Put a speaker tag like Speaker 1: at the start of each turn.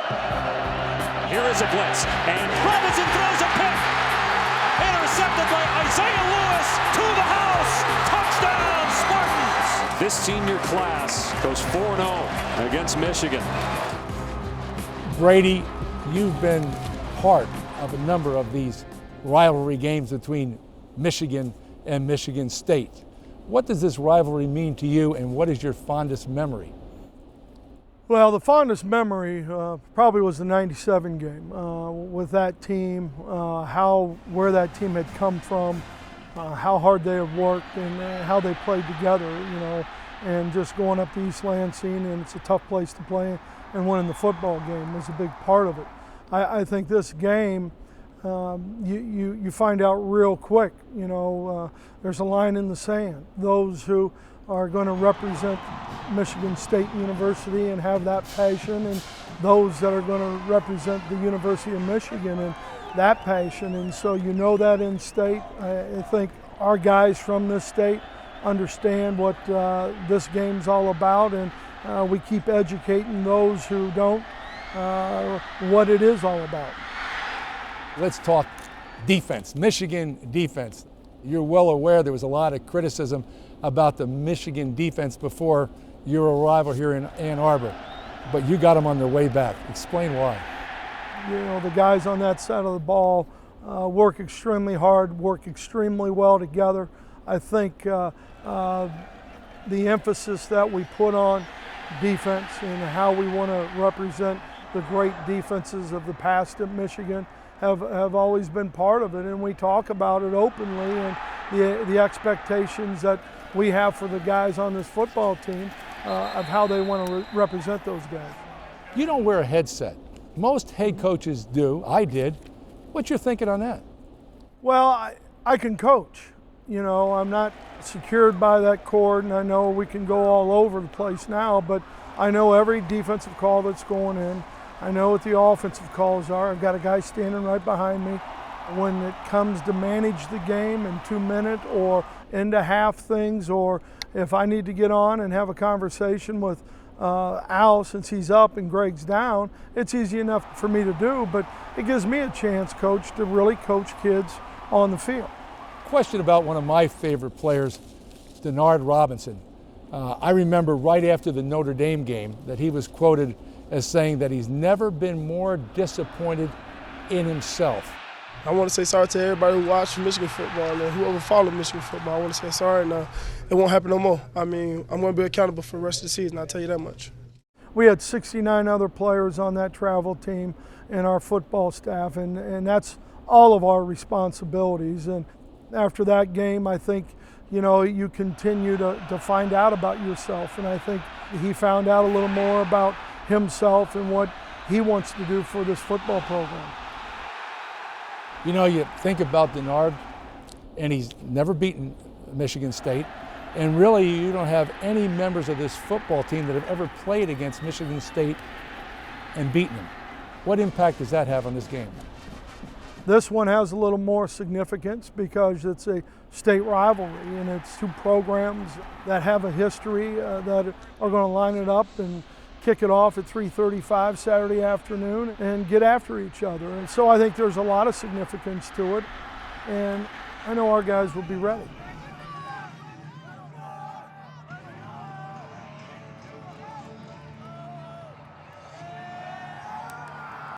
Speaker 1: Here is a blitz, and Robinson throws a pick. Intercepted by Isaiah Lewis to the house. Touchdown, Spartans! This senior class goes 4-0 against Michigan.
Speaker 2: Brady, you've been part of a number of these rivalry games between Michigan and Michigan State. What does this rivalry mean to you, and what is your fondest memory?
Speaker 3: Well, the fondest memory probably was the '97 game with that team, where that team had come from, how hard they had worked, and how they played together, and just going up to East Lansing, and it's a tough place to play, and winning the football game was a big part of it. I think this game, you find out real quick, there's a line in the sand. Those who are going to represent Michigan State University and have that passion, and those that are going to represent the University of Michigan and that passion. And so that in state. I think our guys from this state understand what this game's all about, and we keep educating those who don't what it is all about.
Speaker 2: Let's talk defense, Michigan defense. You're well aware there was a lot of criticism about the Michigan defense before your arrival here in Ann Arbor, but you got them on their way back. Explain why.
Speaker 3: The guys on that side of the ball work extremely hard, work extremely well together. I think the emphasis that we put on defense and how we want to represent the great defenses of the past at Michigan have always been part of it, and we talk about it openly, and the expectations that we have for the guys on this football team of how they want to represent those guys.
Speaker 2: You don't wear a headset. Most head coaches do. I did. What's your thinking on that?
Speaker 3: Well, I can coach. I'm not secured by that cord, and I know we can go all over the place now, but I know every defensive call that's going in. I know what the offensive calls are. I've got a guy standing right behind me. When it comes to manage the game in 2-minute or into half things, or if I need to get on and have a conversation with Al since he's up and Greg's down, it's easy enough for me to do, but it gives me a chance, Coach, to really coach kids on the field.
Speaker 2: Question about one of my favorite players, Denard Robinson. I remember right after the Notre Dame game that he was quoted as saying that he's never been more disappointed in himself.
Speaker 4: I want to say sorry to everybody who watched Michigan football and whoever followed Michigan football. I want to say sorry now. It won't happen no more. I'm going to be accountable for the rest of the season, I'll tell you that much.
Speaker 3: We had 69 other players on that travel team and our football staff, and that's all of our responsibilities. And after that game, I think, you continue to find out about yourself, and I think he found out a little more about himself and what he wants to do for this football program.
Speaker 2: You think about Denard, and he's never beaten Michigan State, and really you don't have any members of this football team that have ever played against Michigan State and beaten them. What impact does that have on this game?
Speaker 3: This one has a little more significance because it's a state rivalry, and it's two programs that have a history that are going to line it up and kick it off at 3:35 Saturday afternoon and get after each other. And so I think there's a lot of significance to it, and I know our guys will be ready.